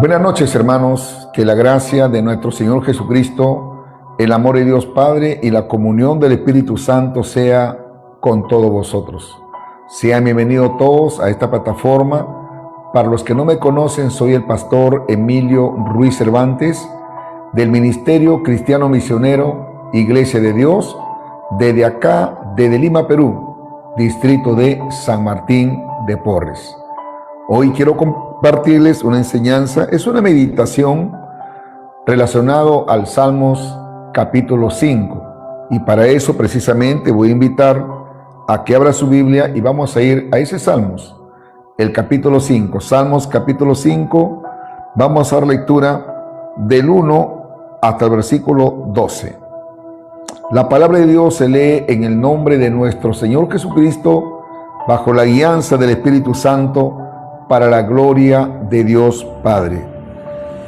Buenas noches, hermanos. Que la gracia de nuestro Señor Jesucristo, el amor de Dios Padre y la comunión del Espíritu Santo sea con todos vosotros. Sean bienvenidos todos a esta plataforma. Para los que no me conocen, soy el pastor Emilio Ruiz Cervantes del Ministerio Cristiano Misionero Iglesia de Dios, desde acá, desde Lima, Perú, distrito de San Martín de Porres. Hoy quiero compartirles una enseñanza, es una meditación relacionado al Salmos capítulo 5. Y para eso precisamente voy a invitar a que abra su Biblia y vamos a ir a ese Salmos, el capítulo 5. Salmos capítulo 5, vamos a dar lectura del 1 hasta el versículo 12. La palabra de Dios se lee en el nombre de nuestro Señor Jesucristo, bajo la guianza del Espíritu Santo, para la gloria de Dios Padre.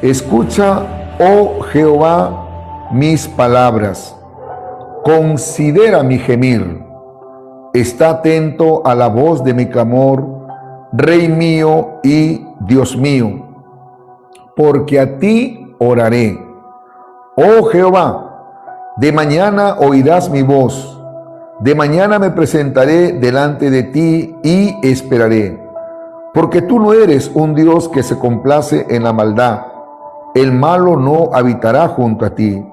Escucha, oh Jehová, mis palabras, considera mi gemir, está atento a la voz de mi clamor, Rey mío y Dios mío, porque a ti oraré. Oh Jehová, de mañana oirás mi voz, de mañana me presentaré delante de ti y esperaré. Porque tú no eres un Dios que se complace en la maldad. El malo no habitará junto a ti.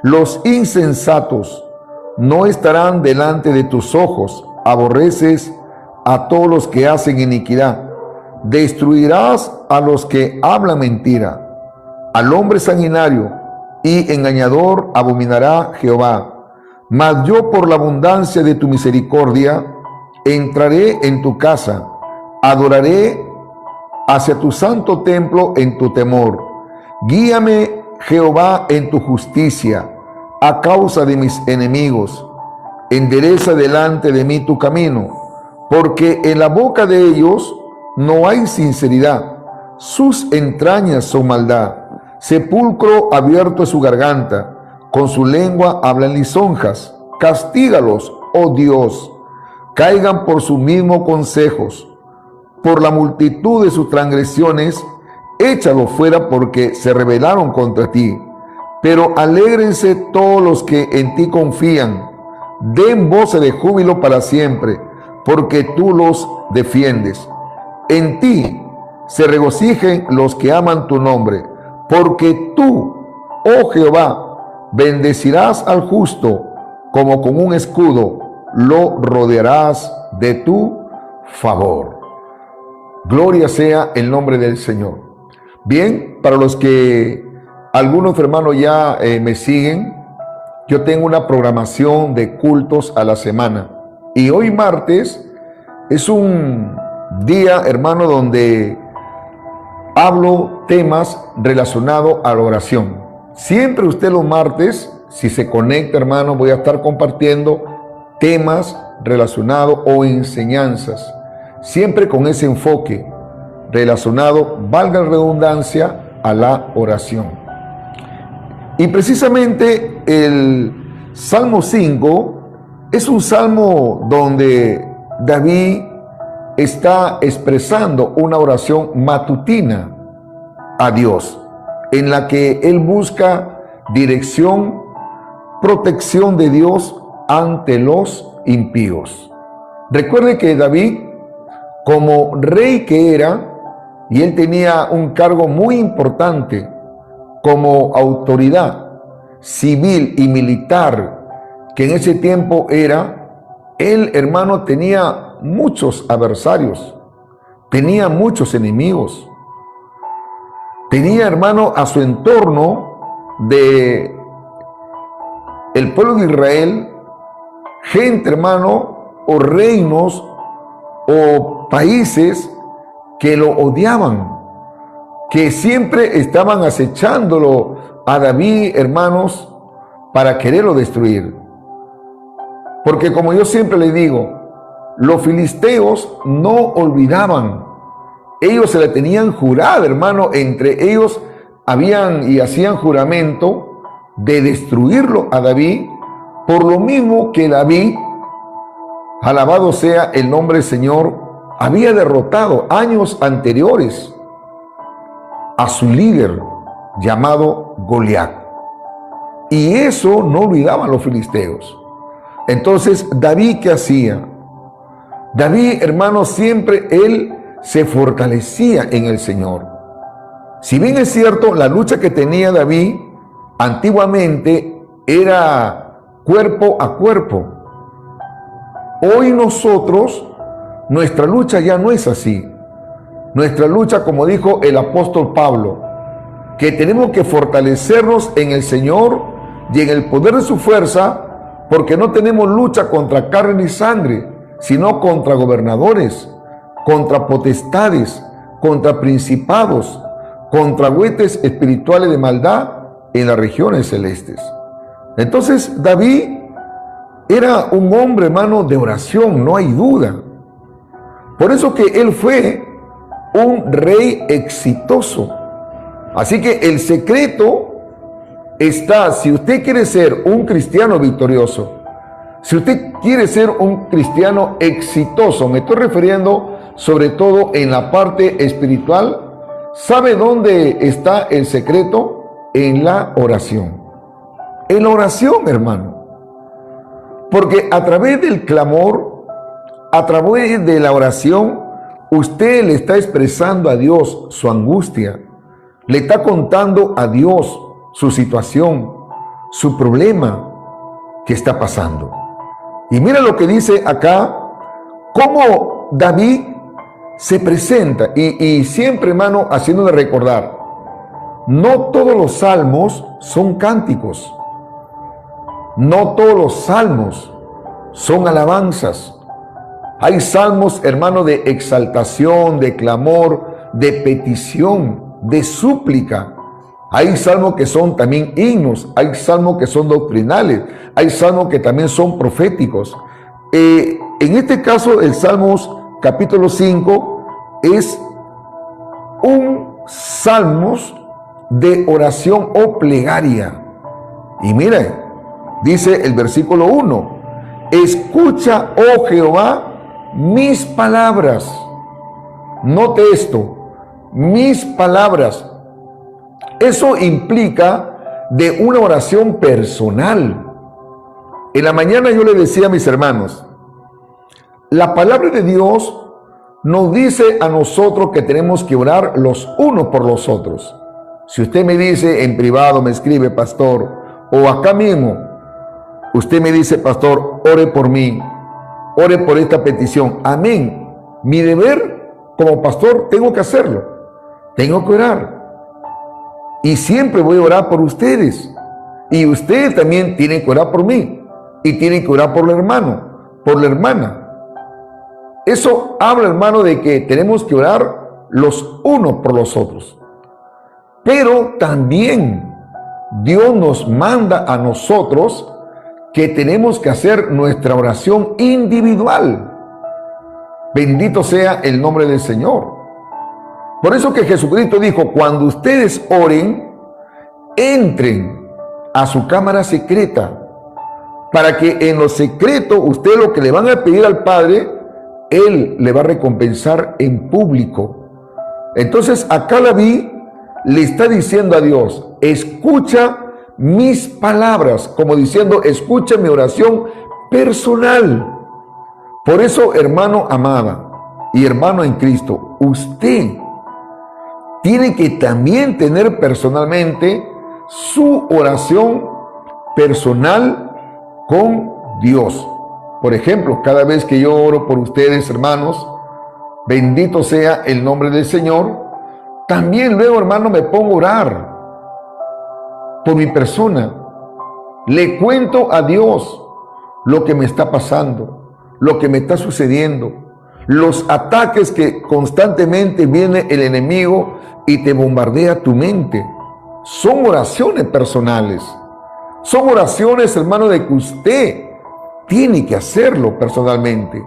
Los insensatos no estarán delante de tus ojos. Aborreces a todos los que hacen iniquidad. Destruirás a los que hablan mentira. Al hombre sanguinario y engañador abominará Jehová. Mas yo, por la abundancia de tu misericordia, entraré en tu casa. Adoraré hacia tu santo templo en tu temor. Guíame, Jehová, en tu justicia, a causa de mis enemigos. Endereza delante de mí tu camino, porque en la boca de ellos no hay sinceridad. Sus entrañas son maldad. Sepulcro abierto es su garganta. Con su lengua hablan lisonjas. Castígalos, oh Dios. Caigan por sus mismos consejos. Por la multitud de sus transgresiones, échalos fuera porque se rebelaron contra ti. Pero alégrense todos los que en ti confían. Den voces de júbilo para siempre, porque tú los defiendes. En ti se regocijen los que aman tu nombre, porque tú, oh Jehová, bendecirás al justo, como con un escudo lo rodearás de tu favor. Gloria sea el nombre del Señor. Bien, para los que algunos hermanos ya me siguen, yo tengo una programación de cultos a la semana. Y hoy martes es un día, hermano, donde hablo temas relacionados a la oración. Siempre usted los martes, si se conecta, hermano, voy a estar compartiendo temas relacionados o enseñanzas. Siempre con ese enfoque relacionado, valga la redundancia, a la oración. Y precisamente el Salmo 5 es un salmo donde David está expresando una oración matutina a Dios, en la que él busca dirección, protección de Dios ante los impíos. Recuerde que David, como rey que era, y él tenía un cargo muy importante como autoridad civil y militar, que en ese tiempo era, él, hermano, tenía muchos adversarios, tenía muchos enemigos, tenía, hermano, a su entorno de el pueblo de Israel, gente, hermano, o reinos, o países que lo odiaban, que siempre estaban acechándolo a David, hermanos, para quererlo destruir. Porque como yo siempre le digo, los filisteos no olvidaban, ellos se la tenían jurada, hermano, entre ellos habían y hacían juramento de destruirlo a David, por lo mismo que David, alabado sea el nombre del Señor, había derrotado años anteriores a su líder llamado Goliat. Y eso no olvidaban los filisteos. Entonces, David, ¿qué hacía? David, hermanos, siempre él se fortalecía en el Señor. Si bien es cierto, la lucha que tenía David antiguamente era cuerpo a cuerpo. Hoy nosotros, nuestra lucha ya no es así. Nuestra lucha, como dijo el apóstol Pablo, que tenemos que fortalecernos en el Señor y en el poder de su fuerza, porque no tenemos lucha contra carne ni sangre, sino contra gobernadores, contra potestades, contra principados, contra huestes espirituales de maldad en las regiones celestes. Entonces David era un hombre, hermano, de oración, no hay duda. Por eso que él fue un rey exitoso. Así que el secreto está, si usted quiere ser un cristiano victorioso, si usted quiere ser un cristiano exitoso, me estoy refiriendo sobre todo en la parte espiritual, ¿sabe dónde está el secreto? En la oración. En la oración, hermano. Porque a través del clamor, a través de la oración, usted le está expresando a Dios su angustia, le está contando a Dios su situación, su problema que está pasando. Y mira lo que dice acá, cómo David se presenta, y siempre, hermano, haciéndole recordar, no todos los salmos son cánticos, no todos los salmos son alabanzas. Hay salmos, hermano, de exaltación, de clamor, de petición, de súplica. Hay salmos que son también himnos, hay salmos que son doctrinales, hay salmos que también son proféticos. En este caso, el Salmos capítulo 5 es un salmos de oración o plegaria. Y miren, dice el versículo 1, escucha, oh Jehová, mis palabras. Note esto, mis palabras. Eso implica de una oración personal. En la mañana yo le decía a mis hermanos, la palabra de Dios nos dice a nosotros que tenemos que orar los unos por los otros. Si usted me dice en privado, me escribe, pastor, o acá mismo, usted me dice, pastor, ore por mí, ore por esta petición. Amén. Mi deber como pastor, tengo que hacerlo. Tengo que orar. Y siempre voy a orar por ustedes. Y ustedes también tienen que orar por mí. Y tienen que orar por el hermano, por la hermana. Eso habla, hermano, de que tenemos que orar los unos por los otros. Pero también Dios nos manda a nosotros que tenemos que hacer nuestra oración individual. Bendito sea el nombre del Señor. Por eso que Jesucristo dijo, cuando ustedes oren, entren a su cámara secreta, para que en lo secreto, usted lo que le van a pedir al Padre, Él le va a recompensar en público. Entonces acá David le está diciendo a Dios, escucha mis palabras, como diciendo, escucha mi oración personal. Por eso, hermano amada y hermano en Cristo, usted tiene que también tener personalmente su oración personal con Dios. Por ejemplo, cada vez que yo oro por ustedes, hermanos, bendito sea el nombre del Señor, también luego, hermano, me pongo a orar por mi persona. Le cuento a Dios lo que me está pasando, lo que me está sucediendo, los ataques que constantemente viene el enemigo y te bombardea tu mente. Son oraciones personales. Son oraciones, hermano, de que usted tiene que hacerlo personalmente.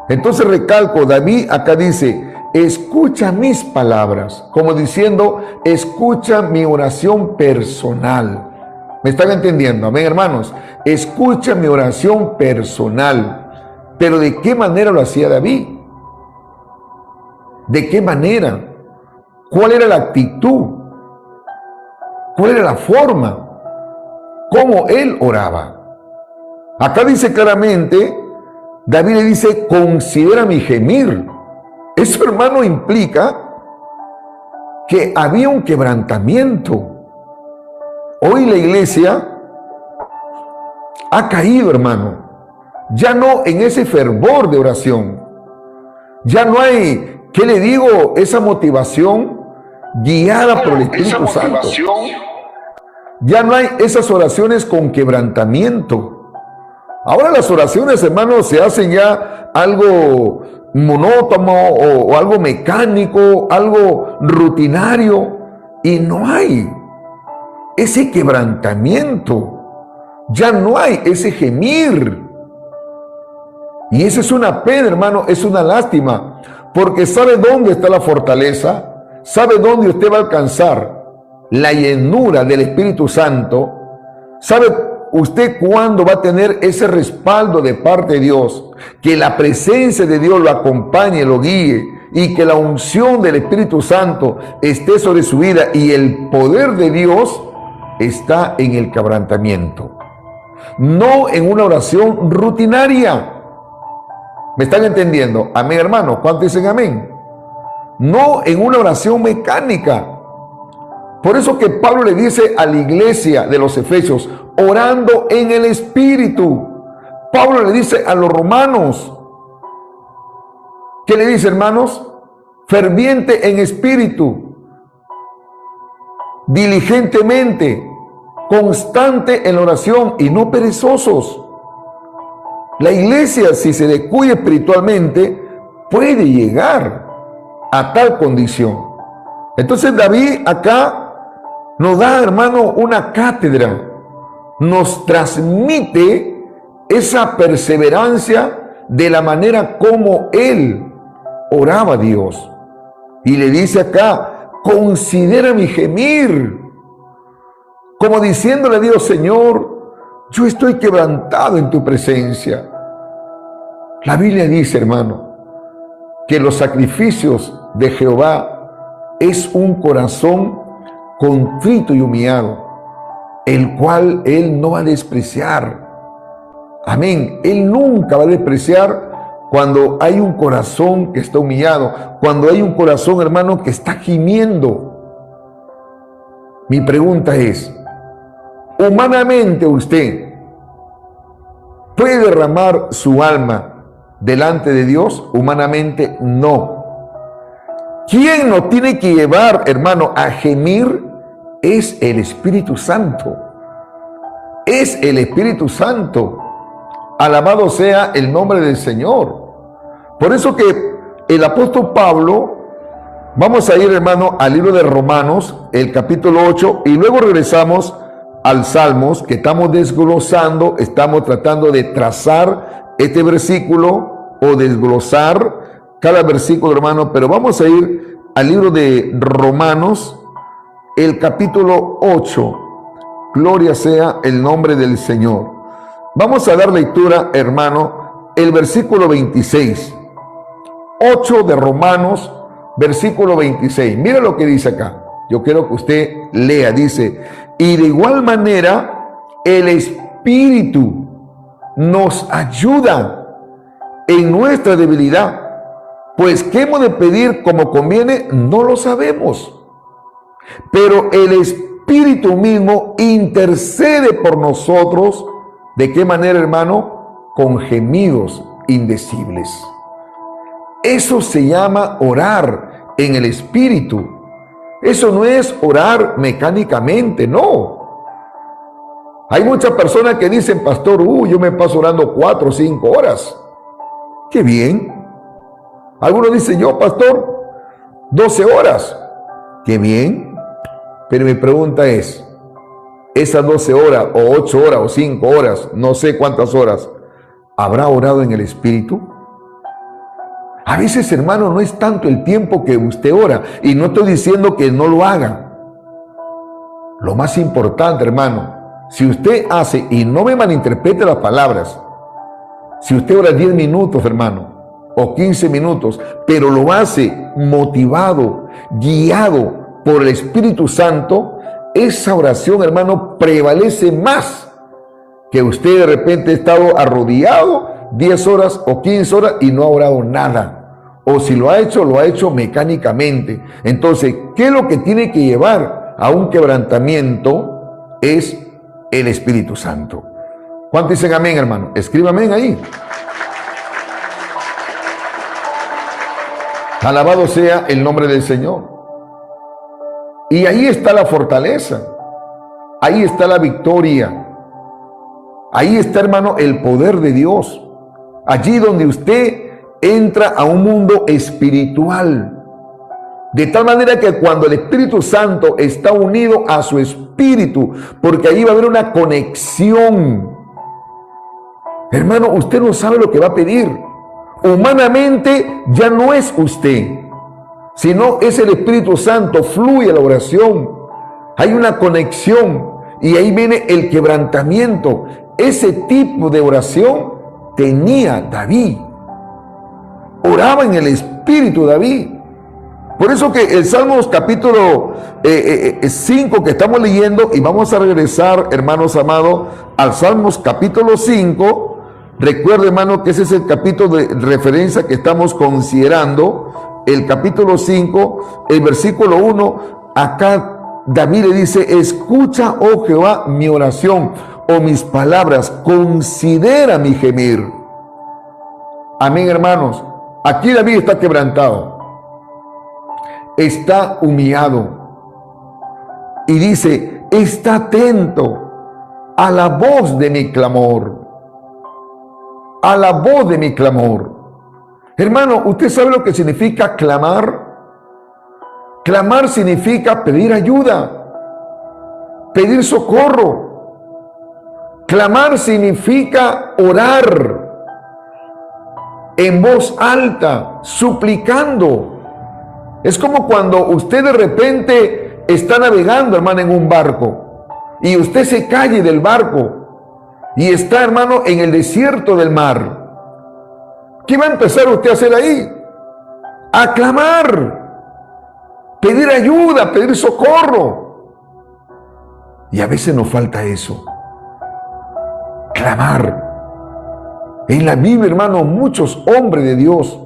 Entonces recalco, David acá dice, escucha mis palabras, como diciendo, escucha mi oración personal. ¿Me están entendiendo? Amén, hermanos. Escucha mi oración personal. Pero ¿de qué manera lo hacía David? ¿De qué manera? ¿Cuál era la actitud? ¿Cuál era la forma? ¿Cómo él oraba? Acá dice claramente, David le dice, considera mi gemir. Eso, hermano, implica que había un quebrantamiento. Hoy la iglesia ha caído, hermano, ya no en ese fervor de oración. Ya no hay, ¿qué le digo? Esa motivación guiada por el Espíritu Santo. Ya no hay esas oraciones con quebrantamiento. Ahora las oraciones, hermanos, se hacen ya algo monótono o algo mecánico, algo rutinario, y no hay ese quebrantamiento. Ya no hay ese gemir. Y esa es una pena, hermano, es una lástima, porque ¿sabe dónde está la fortaleza? ¿Sabe dónde usted va a alcanzar la llenura del Espíritu Santo? ¿Sabe usted cuándo va a tener ese respaldo de parte de Dios? Que la presencia de Dios lo acompañe, lo guíe, y que la unción del Espíritu Santo esté sobre su vida, y el poder de Dios está en el quebrantamiento, no en una oración rutinaria. ¿Me están entendiendo? Amén, hermano. ¿Cuántos dicen amén? No en una oración mecánica. Por eso que Pablo le dice a la iglesia de los Efesios, orando en el Espíritu. Pablo le dice a los romanos, ¿qué le dice, hermanos? Ferviente en espíritu, diligentemente, constante en la oración y no perezosos. La iglesia, si se descuida espiritualmente, puede llegar a tal condición. Entonces David acá nos da, hermano, una cátedra, nos transmite esa perseverancia de la manera como él oraba a Dios. Y le dice acá, considera mi gemir, como diciéndole a Dios, Señor, yo estoy quebrantado en tu presencia. La Biblia dice, hermano, que los sacrificios de Jehová es un corazón contrito y humillado, el cual Él no va a despreciar. Amén. Él nunca va a despreciar cuando hay un corazón que está humillado, cuando hay un corazón, hermano, que está gimiendo. Mi pregunta es, humanamente usted puede derramar su alma delante de Dios. Humanamente no. ¿Quién nos tiene que llevar, hermano, a gemir? Es el Espíritu Santo. Es el Espíritu Santo. Alabado sea el nombre del Señor. Por eso que el apóstol Pablo, vamos a ir, hermano, al libro de Romanos, el capítulo 8, y luego regresamos al Salmos, que estamos desglosando, estamos tratando de trazar este versículo o desglosar cada versículo, hermano, pero vamos a ir al libro de Romanos, el capítulo 8. Gloria sea el nombre del Señor. Vamos a dar lectura, hermano, el versículo 26. 8 de Romanos, versículo 26. Mira lo que dice acá. Yo quiero que usted lea, dice, y de igual manera el Espíritu nos ayuda en nuestra debilidad, pues qué hemos de pedir como conviene, no lo sabemos. Pero el Espíritu mismo intercede por nosotros. ¿De qué manera, hermano? Con gemidos indecibles. Eso se llama orar en el Espíritu. Eso no es orar mecánicamente, no. Hay muchas personas que dicen, pastor, yo me paso orando 4 o 5 horas. ¡Qué bien! Algunos dicen, yo, pastor, 12 horas. ¡Qué bien! Pero mi pregunta es, esas 12 horas, o 8 horas, o 5 horas, no sé cuántas horas, ¿habrá orado en el Espíritu? A veces, hermano, no es tanto el tiempo que usted ora, y no estoy diciendo que no lo haga. Lo más importante, hermano, si usted hace, y no me malinterprete las palabras, si usted ora 10 minutos, hermano, o 15 minutos, pero lo hace motivado guiado por el Espíritu Santo, esa oración, hermano, prevalece más que usted de repente ha estado arrodillado 10 horas o 15 horas y no ha orado nada. O si lo ha hecho mecánicamente. Entonces, ¿qué es lo que tiene que llevar a un quebrantamiento? Es el Espíritu Santo. ¿Cuántos dicen amén, hermano? Escriba amén ahí. Alabado sea el nombre del Señor. Y ahí está la fortaleza. Ahí está la victoria. Ahí está, hermano, el poder de Dios. Allí donde usted entra a un mundo espiritual. De tal manera que cuando el Espíritu Santo está unido a su espíritu, porque ahí va a haber una conexión. Hermano, usted no sabe lo que va a pedir. Humanamente ya no es usted, sino es el Espíritu Santo, fluye la oración. Hay una conexión y ahí viene el quebrantamiento. Ese tipo de oración tenía David. Oraba en el Espíritu David. Por eso que el Salmos capítulo 5 que estamos leyendo, y vamos a regresar, hermanos amados, al Salmos capítulo 5. Recuerde, hermano, que ese es el capítulo de referencia que estamos considerando, el capítulo 5, el versículo 1. Acá David le dice: escucha, oh Jehová, mi oración, o mis palabras, considera mi gemir. Amén, hermanos. Aquí David está quebrantado, está humillado y dice: está atento a la voz de mi clamor, a la voz de mi clamor. Hermano, ¿usted sabe lo que significa clamar? Clamar significa pedir ayuda, pedir socorro. Clamar significa orar en voz alta, suplicando. Es como cuando usted de repente está navegando, hermano, en un barco, y usted se cae del barco y está, hermano, en el desierto del mar. ¿Qué va a empezar usted a hacer ahí? A clamar, pedir ayuda, pedir socorro. Y a veces nos falta eso, clamar. En la Biblia, hermano, muchos hombres de Dios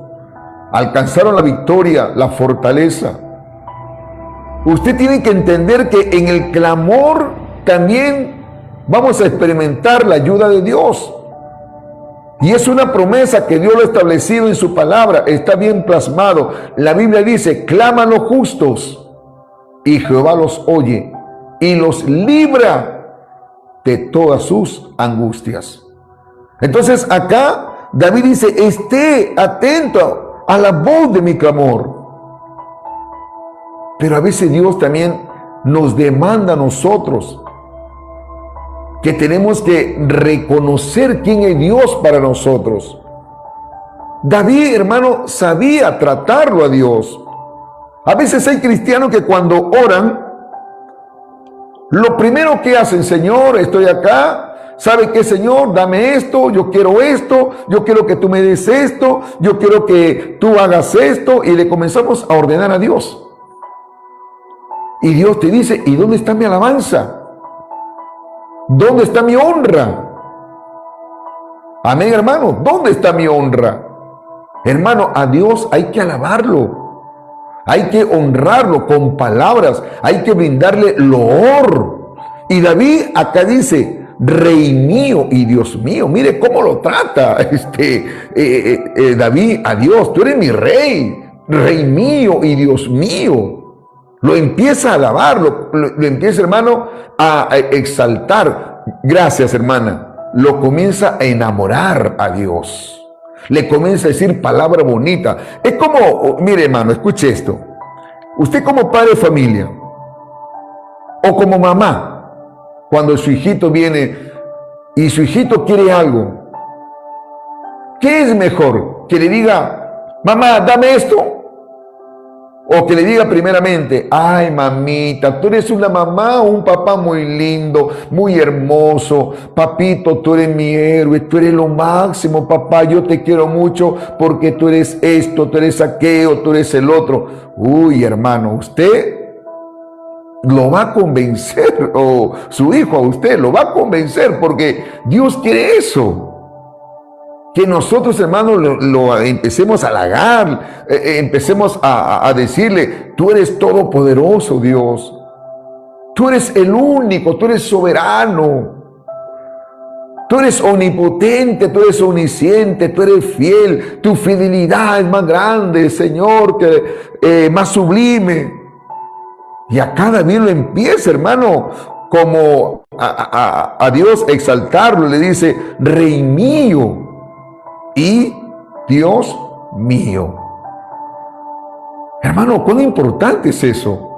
alcanzaron la victoria, la fortaleza. Usted tiene que entender que en el clamor también vamos a experimentar la ayuda de Dios. Y es una promesa que Dios lo ha establecido en su palabra. Está bien plasmado. La Biblia dice: claman los justos y Jehová los oye y los libra de todas sus angustias. Entonces acá David dice: esté atento a la voz de mi clamor. Pero a veces Dios también nos demanda a nosotros que tenemos que reconocer quién es Dios para nosotros. David, hermano, sabía tratarlo a Dios. A veces hay cristianos que cuando oran, lo primero que hacen: Señor, estoy acá, ¿sabe qué, Señor? Dame esto, yo quiero que tú me des esto, yo quiero que tú hagas esto, y le comenzamos a ordenar a Dios. Y Dios te dice: ¿y dónde está mi alabanza? ¿Dónde está mi honra? Amén, hermano. ¿Dónde está mi honra? Hermano, a Dios hay que alabarlo, hay que honrarlo con palabras, hay que brindarle loor. Y David acá dice: Rey mío y Dios mío. Mire cómo lo trata David a Dios: tú eres mi rey, Rey mío y Dios mío. Lo empieza a alabar, lo empieza, hermano, a exaltar. Gracias, hermana. Lo comienza a enamorar a Dios. Le comienza a decir palabra bonita. Es como, mire, hermano, escuche esto. Usted como padre de familia o como mamá, cuando su hijito viene y su hijito quiere algo, ¿qué es mejor? ¿Que le diga: mamá, dame esto? O que le diga primeramente, ay mamita, tú eres una mamá o un papá muy lindo, muy hermoso. Papito, tú eres mi héroe, tú eres lo máximo, papá, yo te quiero mucho porque tú eres esto, tú eres aquello, tú eres el otro. Uy, hermano, usted lo va a convencer, o su hijo a usted lo va a convencer, porque Dios quiere eso. Que nosotros, hermanos, lo empecemos a halagar, empecemos a decirle, tú eres todopoderoso, Dios. Tú eres el único, tú eres soberano. Tú eres omnipotente, tú eres omnisciente, tú eres fiel. Tu fidelidad es más grande, Señor, que más sublime. Y acá David lo empieza, hermano, como a Dios exaltarlo. Le dice, Rey mío y Dios mío. Hermano, cuán importante es eso.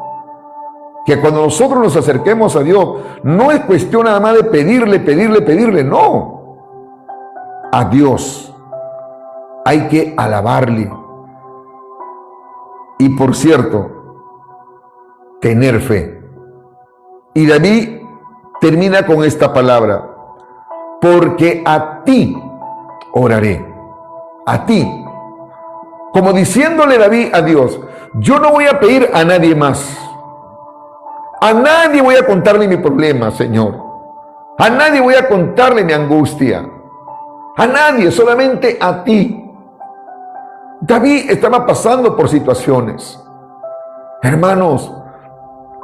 Que cuando nosotros nos acerquemos a Dios, no es cuestión nada más de pedirle, no. A Dios hay que alabarle. Y por cierto, tener fe. Y David termina con esta palabra, porque a ti oraré, a ti. Como diciéndole David a Dios, yo no voy a pedir a nadie más. A nadie voy a contarle mi problema, Señor. A nadie voy a contarle mi angustia. A nadie, solamente a ti. David estaba pasando por situaciones. Hermanos,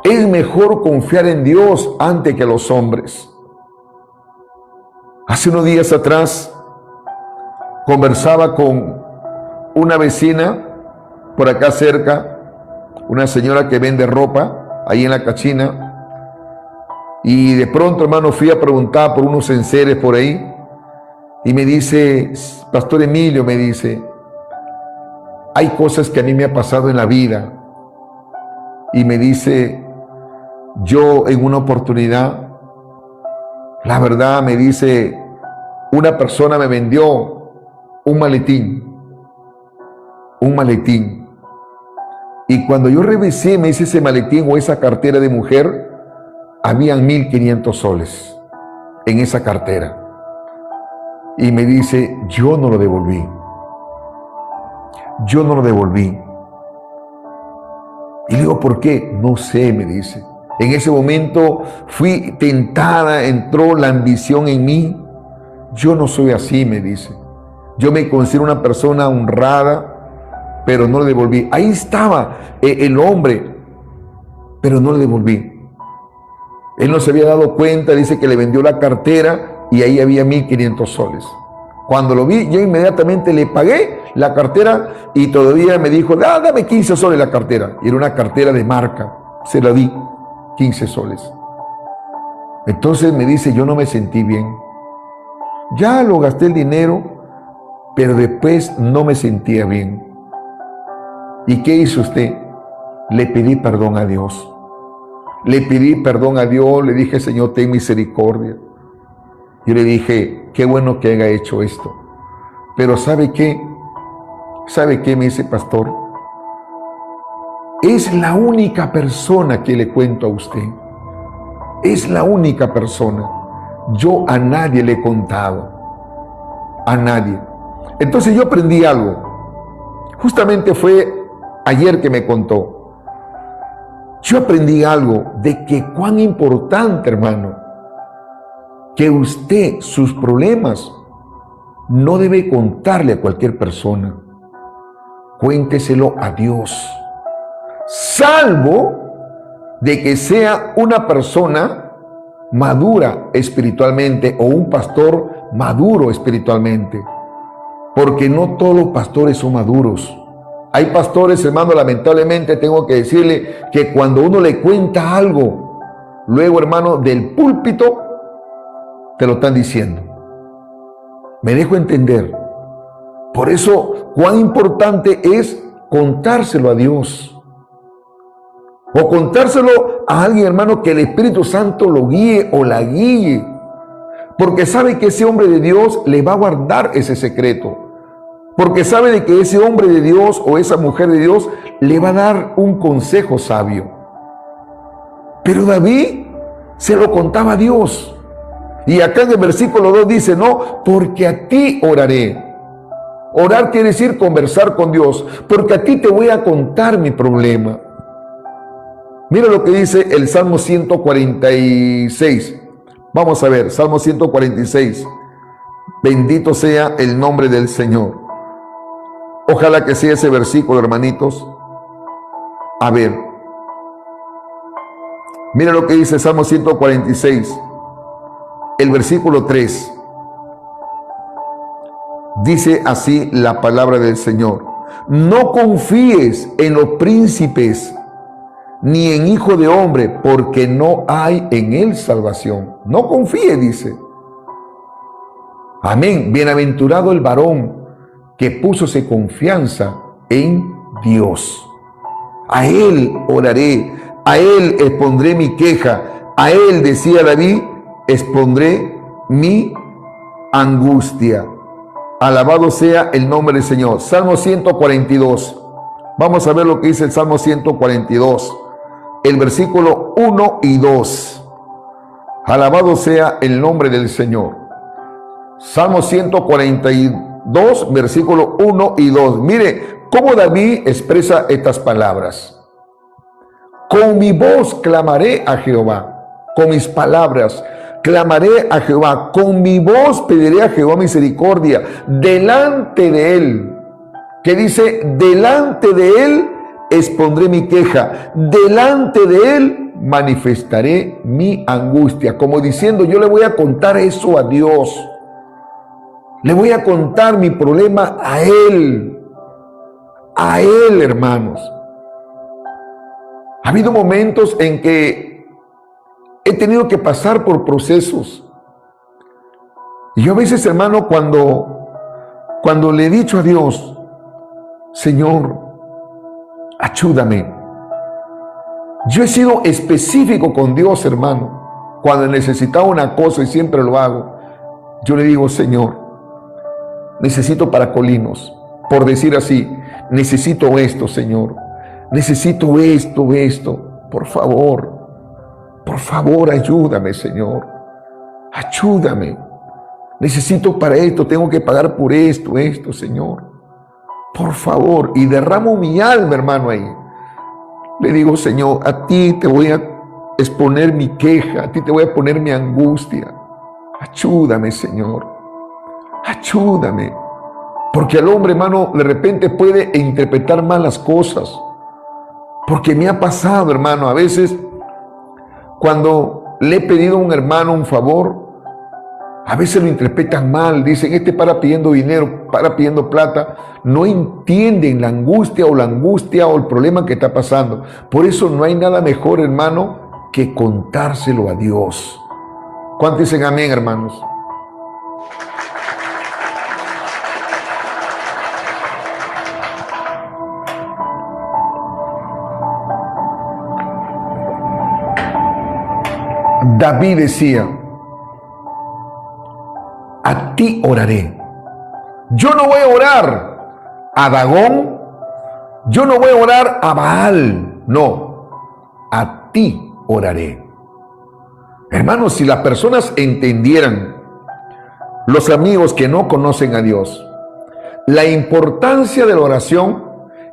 es mejor confiar en Dios antes que a los hombres. Hace unos días atrás conversaba con una vecina por acá cerca, una señora que vende ropa ahí en la Cachina, y de pronto, hermano, fui a preguntar por unos enseres por ahí y me dice, Pastor Emilio, me dice, hay cosas que a mí me ha pasado en la vida, y me dice, yo en una oportunidad, la verdad, me dice, una persona me vendió un maletín, y cuando yo revisé, me dice, ese maletín o esa cartera de mujer, habían 1.500 soles en esa cartera. Y me dice, yo no lo devolví. Y le digo, ¿por qué? No sé, me dice. En ese momento fui tentada, entró la ambición en mí. Yo no soy así, me dice. Yo me considero una persona honrada, pero no le devolví. Ahí estaba el hombre, pero no le devolví. Él no se había dado cuenta, dice que le vendió la cartera y ahí había 1.500 soles. Cuando lo vi, yo inmediatamente le pagué la cartera y todavía me dijo, dame 15 soles la cartera. Y era una cartera de marca, se la di, 15 soles. Entonces me dice, yo no me sentí bien. Ya lo gasté el dinero, pero después no me sentía bien. ¿Y qué hizo usted? Le pedí perdón a Dios. Le dije, Señor, ten misericordia. Yo le dije, qué bueno que haya hecho esto. Pero ¿sabe qué? ¿Sabe qué me dice, pastor? Es la única persona que le cuento a usted. Es la única persona. Yo a nadie le he contado. A nadie. Entonces yo aprendí algo. Justamente fue ayer que me contó. Yo aprendí algo de que cuán importante, hermano, que usted sus problemas no debe contarle a cualquier persona. Cuénteselo a Dios. Salvo de que sea una persona madura espiritualmente o un pastor maduro espiritualmente. Porque no todos los pastores son maduros. Hay pastores, hermano, lamentablemente tengo que decirle que cuando uno le cuenta algo, luego, hermano, del púlpito, te lo están diciendo. Me dejo entender. Por eso, cuán importante es contárselo a Dios. O contárselo a alguien, hermano, que el Espíritu Santo lo guíe o la guíe. Porque sabe que ese hombre de Dios le va a guardar ese secreto. porque sabe de que ese hombre de Dios o esa mujer de Dios le va a dar un consejo sabio. Pero David se lo contaba a Dios. Y acá en el versículo 2 dice, no, porque a ti oraré. Orar quiere decir conversar con Dios, porque a ti te voy a contar mi problema. Mira lo que dice el Salmo 146. Vamos a ver, Salmo 146. Bendito sea el nombre del Señor. Ojalá que sea ese versículo, hermanitos. A ver. Mira lo que dice Salmo 146. El versículo 3. Dice así la palabra del Señor. No confíes en los príncipes, ni en hijo de hombre, porque no hay en él salvación. No confíe, dice. Amén. Bienaventurado el varón que puso su confianza en Dios. A él oraré, a él expondré mi queja, a él, decía David, expondré mi angustia. Alabado sea el nombre del Señor. Salmo 142. Vamos a ver lo que dice el Salmo 142. El versículo 1 y 2. Alabado sea el nombre del Señor. Salmo 142, versículo 1 y 2. Mire cómo David expresa estas palabras. Con mi voz clamaré a Jehová. Con mis palabras clamaré a Jehová. Con mi voz pediré a Jehová misericordia. Delante de él. ¿Qué dice? Delante de él expondré mi queja. Delante de él manifestaré mi angustia. Como diciendo, yo le voy a contar eso a Dios. Le voy a contar mi problema a él. A él, hermanos. Ha habido momentos en que he tenido que pasar por procesos. Y yo a veces, hermano, cuando le he dicho a Dios, Señor, ayúdame. Yo he sido específico con Dios, hermano. Cuando necesitaba una cosa, y siempre lo hago, yo le digo, Señor, necesito paracolinos, por decir así, necesito esto, Señor. Necesito esto. Por favor, ayúdame, Señor. Ayúdame. Necesito para esto, tengo que pagar por esto, Señor. Por favor. Y derramo mi alma, hermano, ahí. Le digo, Señor, a ti te voy a exponer mi queja, a ti te voy a poner mi angustia. Ayúdame, Señor. Ayúdame. Porque el hombre, hermano, de repente puede interpretar mal las cosas. Porque me ha pasado, hermano, a veces cuando le he pedido a un hermano un favor, a veces lo interpretan mal, dicen, para pidiendo dinero, para pidiendo plata, no entienden la angustia o el problema que está pasando. Por eso no hay nada mejor, hermano, que contárselo a Dios. ¿Cuántos dicen amén, hermanos? David decía, a ti oraré. Yo no voy a orar a Dagón, yo no voy a orar a Baal, no, a ti oraré. Hermanos, si las personas entendieran, los amigos que no conocen a Dios, la importancia de la oración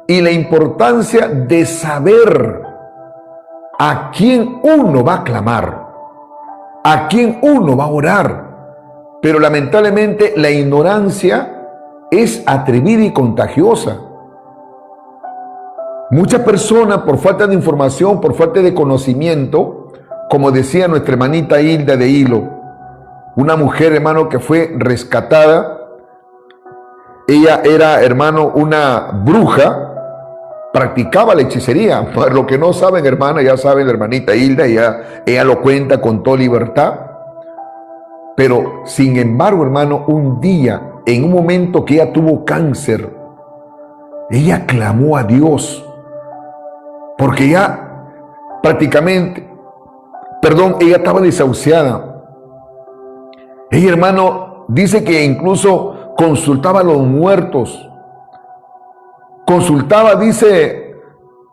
y la importancia de saber a quién uno va a clamar, a quién uno va a orar. Pero lamentablemente la ignorancia es atrevida y contagiosa. Muchas personas, por falta de información, por falta de conocimiento, como decía nuestra hermanita Hilda de Hilo, una mujer, hermano, que fue rescatada. Ella era, hermano, una bruja, practicaba la hechicería. Para los que no saben, hermana, ya saben, la hermanita Hilda, ella lo cuenta con toda libertad. Pero, sin embargo, hermano, un día, en un momento que ella tuvo cáncer, ella clamó a Dios, porque ya prácticamente, ella estaba desahuciada. Ella, hermano, dice que incluso consultaba a los muertos consultaba, dice,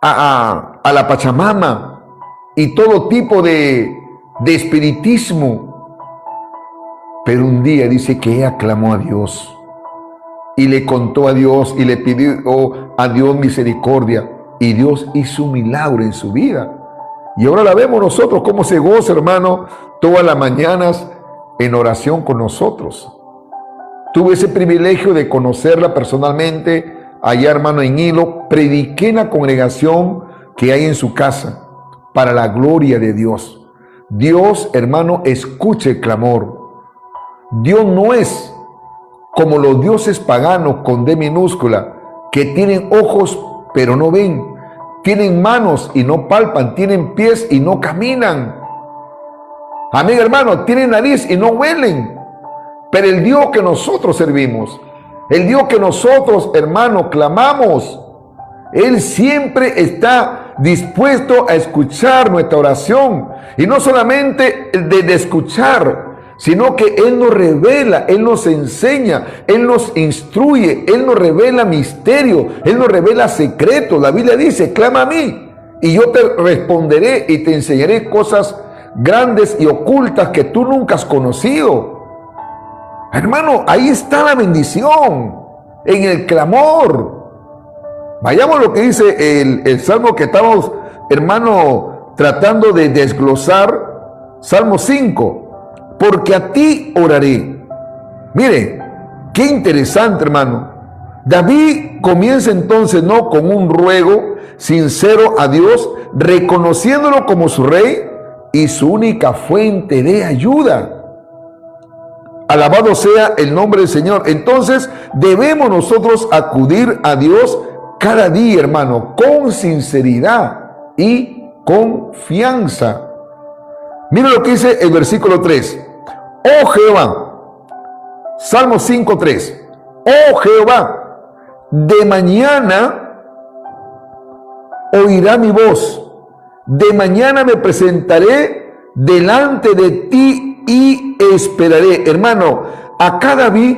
a la Pachamama y todo tipo de espiritismo. Pero un día dice que ella clamó a Dios y le contó a Dios y le pidió a Dios misericordia, y Dios hizo un milagro en su vida. Y ahora la vemos nosotros cómo se goza, hermano, todas las mañanas en oración con nosotros. Tuve ese privilegio de conocerla personalmente allá, hermano, en Hilo. Prediqué en la congregación que hay en su casa para la gloria de Dios. Dios, hermano, escucha el clamor. Dios no es como los dioses paganos con D minúscula, que tienen ojos pero no ven, tienen manos y no palpan, tienen pies y no caminan. Amén, hermano, tienen nariz y no huelen. Pero el Dios que nosotros servimos, el Dios que nosotros, hermano, clamamos, Él siempre está dispuesto a escuchar nuestra oración. Y no solamente de escuchar, sino que Él nos revela, Él nos enseña, Él nos instruye, Él nos revela misterios, Él nos revela secretos. La Biblia dice, clama a mí y yo te responderé y te enseñaré cosas grandes y ocultas que tú nunca has conocido. Hermano, ahí está la bendición, en el clamor. Vayamos a lo que dice el salmo que estamos, hermano, tratando de desglosar, Salmo 5. Porque a ti oraré. Mire, qué interesante, hermano. David comienza entonces, ¿no?, con un ruego sincero a Dios, reconociéndolo como su rey y su única fuente de ayuda. Alabado sea el nombre del Señor. Entonces debemos nosotros acudir a Dios cada día, hermano, con sinceridad y confianza. Mira lo que dice el versículo 3. Oh Jehová, Salmo 5:3. Oh Jehová, de mañana oirá mi voz, de mañana me presentaré delante de ti y esperaré. Hermano, acá David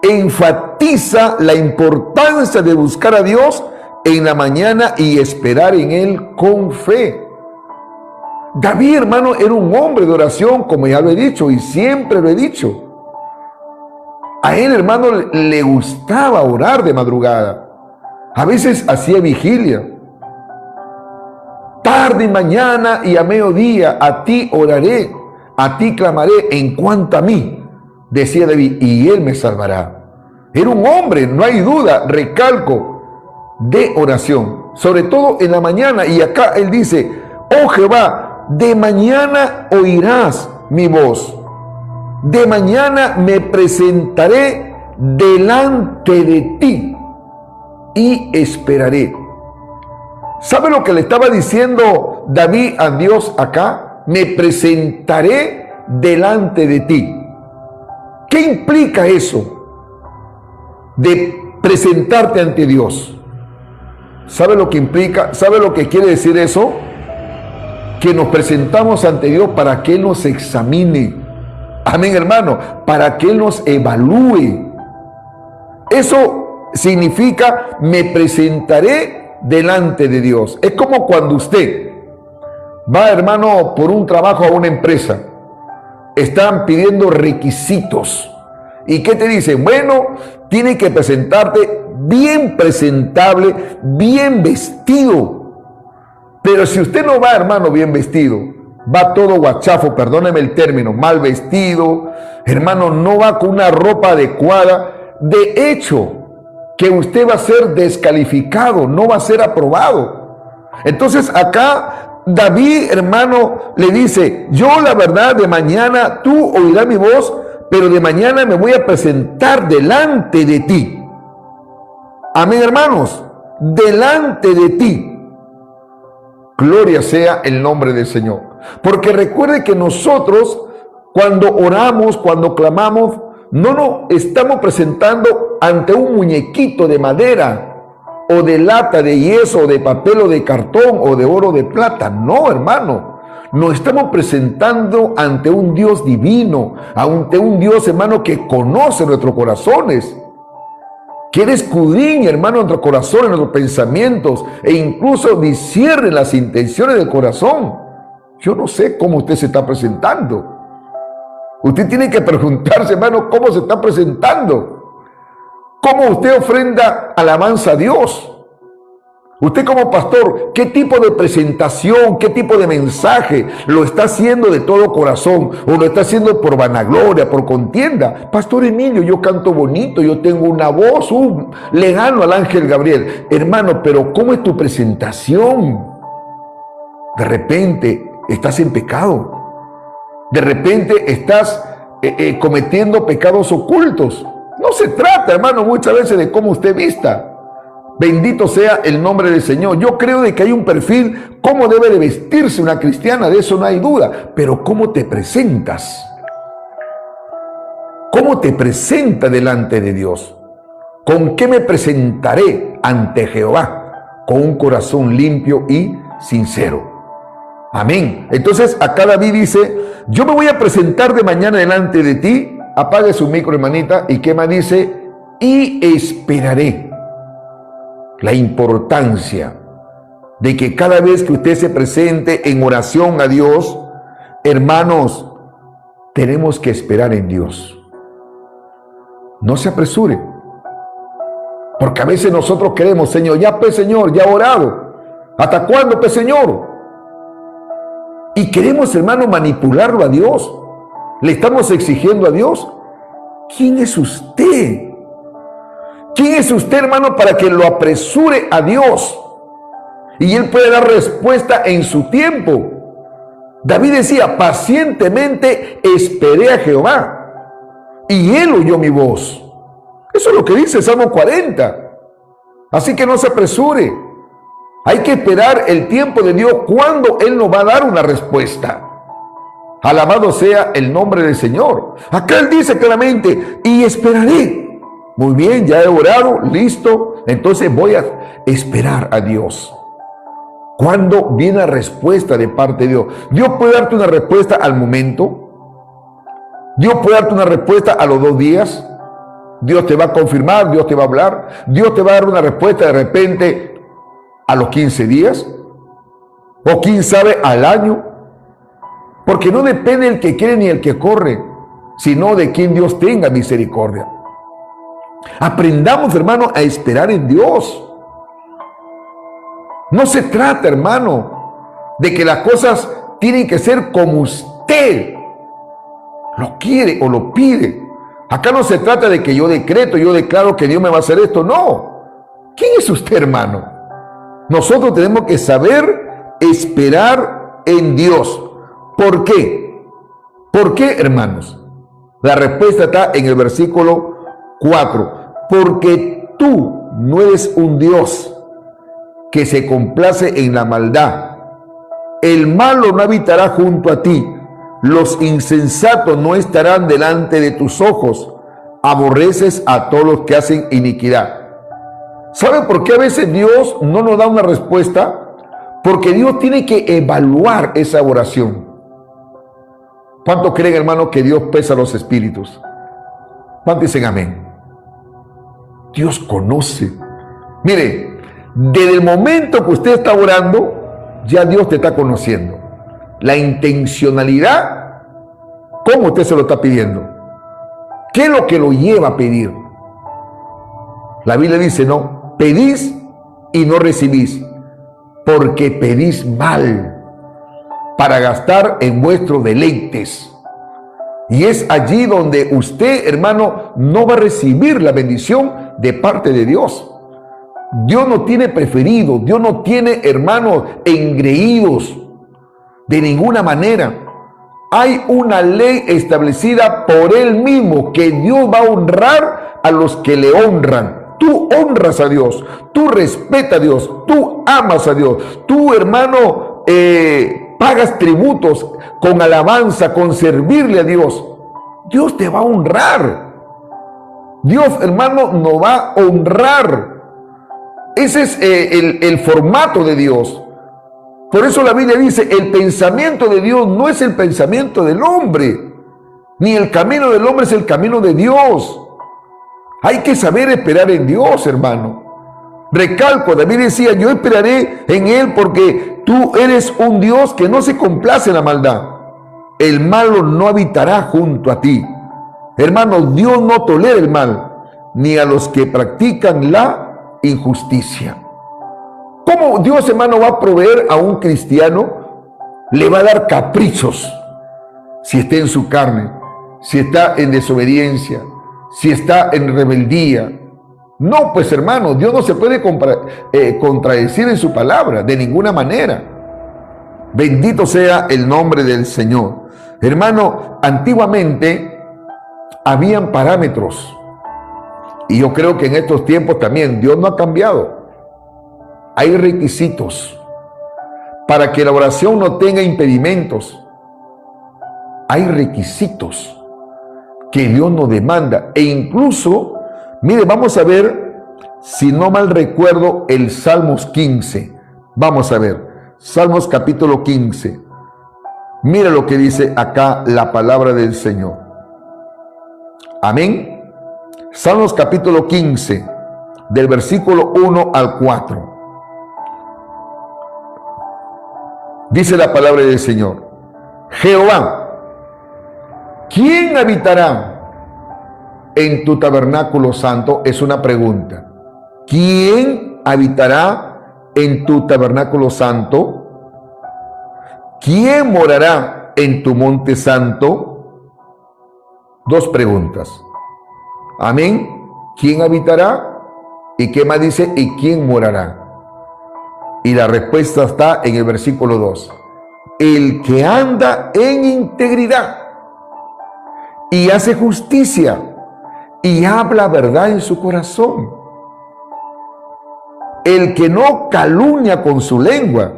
enfatiza la importancia de buscar a Dios en la mañana y esperar en Él con fe. David, hermano, era un hombre de oración, como ya lo he dicho y siempre lo he dicho. A él, hermano, le gustaba orar de madrugada. A veces hacía vigilia. Tarde y mañana y a mediodía a ti oraré, a ti clamaré en cuanto a mí, decía David, y Él me salvará. Era un hombre, no hay duda, recalco, de oración, sobre todo en la mañana. Y acá él dice, oh Jehová, de mañana oirás mi voz, de mañana me presentaré delante de ti y esperaré. ¿Sabe lo que le estaba diciendo David a Dios acá? Me presentaré delante de ti. ¿Qué implica eso de presentarte ante Dios? ¿Sabe lo que implica? ¿Sabe lo que quiere decir eso? Que nos presentamos ante Dios para que Él nos examine. Amén, hermano, para que Él nos evalúe. Eso significa, me presentaré delante de Dios. Es como cuando usted va, hermano, por un trabajo a una empresa. Están pidiendo requisitos. ¿Y qué te dicen? Bueno, tiene que presentarte bien presentable, bien vestido. Pero si usted no va, hermano, bien vestido, va todo guachafo, perdóneme el término, mal vestido, hermano, no va con una ropa adecuada, de hecho, que usted va a ser descalificado, no va a ser aprobado. Entonces acá David, hermano, le dice, yo la verdad de mañana tú oirás mi voz, pero de mañana me voy a presentar delante de ti. Amén, hermanos, delante de ti. Gloria sea el nombre del Señor. Porque recuerde que nosotros, cuando oramos, cuando clamamos, no nos estamos presentando ante un muñequito de madera o de lata de yeso, o de papel o de cartón o de oro o de plata. No, hermano. Nos estamos presentando ante un Dios divino, ante un Dios, hermano, que conoce nuestros corazones. que Él escudriña, hermano, nuestro corazón, nuestros pensamientos, e incluso discierne las intenciones del corazón. Yo no sé cómo usted se está presentando. Usted tiene que preguntarse, hermano, cómo se está presentando. ¿Cómo usted ofrenda alabanza a Dios? Usted como pastor, ¿qué tipo de presentación, qué tipo de mensaje lo está haciendo de todo corazón? ¿O lo está haciendo por vanagloria, por contienda? Pastor Emilio, yo canto bonito, yo tengo una voz, le gano al ángel Gabriel. Hermano, pero ¿cómo es tu presentación? De repente estás en pecado. De repente estás cometiendo pecados ocultos. No se trata, hermano, muchas veces de cómo usted vista. Bendito sea el nombre del Señor. Yo creo de que hay un perfil, cómo debe de vestirse una cristiana, de eso no hay duda. Pero ¿cómo te presentas? ¿Cómo te presentas delante de Dios? ¿Con qué me presentaré ante Jehová? Con un corazón limpio y sincero. Amén. Entonces acá David dice, yo me voy a presentar de mañana delante de ti. Apague su micro, hermanita. ¿Y qué más dice? Y esperaré. La importancia de que cada vez que usted se presente en oración a Dios, hermanos, tenemos que esperar en Dios. No se apresure. Porque a veces nosotros queremos, Señor, ya pues Señor, ya he orado. ¿Hasta cuándo pues Señor? Y queremos, hermano, manipularlo a Dios. Le estamos exigiendo a Dios. ¿Quién es usted? ¿Quién es usted, hermano, para que lo apresure a Dios? Y Él puede dar respuesta en su tiempo. David decía, pacientemente esperé a Jehová, y Él oyó mi voz. Eso es lo que dice Salmo 40. Así que no se apresure. Hay que esperar el tiempo de Dios cuando Él nos va a dar una respuesta. Alabado sea el nombre del Señor. Acá Él dice claramente, y esperaré. Muy bien, ya he orado, listo. Entonces voy a esperar a Dios. ¿Cuándo viene la respuesta de parte de Dios? Dios puede darte una respuesta al momento. Dios puede darte una respuesta a los 2 días. Dios te va a confirmar, Dios te va a hablar. Dios te va a dar una respuesta de repente a los 15 días. O quién sabe al año. Porque no depende el que quiere ni el que corre, sino de quien Dios tenga misericordia. Aprendamos, hermano, a esperar en Dios. No se trata, hermano, de que las cosas tienen que ser como usted lo quiere o lo pide. Acá no se trata de que yo decreto, yo declaro que Dios me va a hacer esto. No. ¿Quién es usted, hermano? Nosotros tenemos que saber esperar en Dios. ¿Por qué? ¿Por qué, hermanos? La respuesta está en el versículo 4. Porque tú no eres un Dios que se complace en la maldad. El malo no habitará junto a ti. Los insensatos no estarán delante de tus ojos. Aborreces a todos los que hacen iniquidad. ¿Sabe por qué a veces Dios no nos da una respuesta? Porque Dios tiene que evaluar esa oración. ¿Cuántos creen, hermano, que Dios pesa los espíritus? ¿Cuántos dicen amén? Dios conoce. Mire, desde el momento que usted está orando, ya Dios te está conociendo. La intencionalidad, ¿cómo usted se lo está pidiendo? ¿Qué es lo que lo lleva a pedir? La Biblia dice, no, pedís y no recibís, porque pedís mal, para gastar en vuestros deleites. Y es allí donde usted, hermano, no va a recibir la bendición de parte de Dios. Dios no tiene preferido, Dios no tiene, hermanos, engreídos de ninguna manera. Hay una ley establecida por Él mismo, que Dios va a honrar a los que le honran. Tú honras a Dios, tú respetas a Dios, tú amas a Dios, tú, hermano, pagas tributos con alabanza, con servirle a Dios. Dios te va a honrar. Dios, hermano, nos va a honrar. Ese es el formato de Dios. Por eso la Biblia dice, el pensamiento de Dios no es el pensamiento del hombre, ni el camino del hombre es el camino de Dios. Hay que saber esperar en Dios, hermano. Recalco, David decía, yo esperaré en Él porque tú eres un Dios que no se complace en la maldad. El malo no habitará junto a ti. Hermano, Dios no tolera el mal, ni a los que practican la injusticia. ¿Cómo Dios, hermano, va a proveer a un cristiano? Le va a dar caprichos si está en su carne, si está en desobediencia, si está en rebeldía. No, pues hermano, Dios no se puede contradecir en su palabra de ninguna manera. Bendito sea el nombre del Señor. Hermano, antiguamente habían parámetros, y yo creo que en estos tiempos también Dios no ha cambiado. Hay requisitos para que la oración no tenga impedimentos. Hay requisitos que Dios nos demanda. E incluso, mire, vamos a ver, si no mal recuerdo, el Salmos 15. Vamos a ver, Salmos capítulo 15. Mira lo que dice acá la palabra del Señor. Amén. Salmos capítulo 15, del versículo 1 al 4. Dice la palabra del Señor: Jehová, ¿quién habitará en tu tabernáculo santo? Es una pregunta. ¿Quién habitará en tu tabernáculo santo? ¿Quién morará en tu monte santo? Dos preguntas. Amén. ¿Quién habitará? ¿Y qué más dice? ¿Y quién morará? Y la respuesta está en el versículo 2. El que anda en integridad y hace justicia y habla verdad en su corazón. El que no calumnia con su lengua,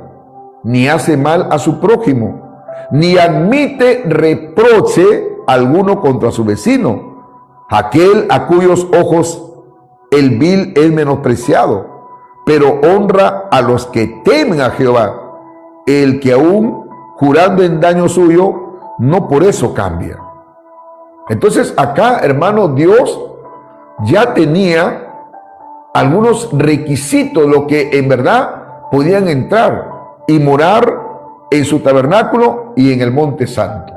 ni hace mal a su prójimo, ni admite reproche alguno contra su vecino. Aquel a cuyos ojos el vil es menospreciado, pero honra a los que temen a Jehová. El que aún jurando en daño suyo, no por eso cambia. Entonces acá, hermano, Dios ya tenía algunos requisitos, lo que en verdad podían entrar y morar en su tabernáculo y en el monte santo.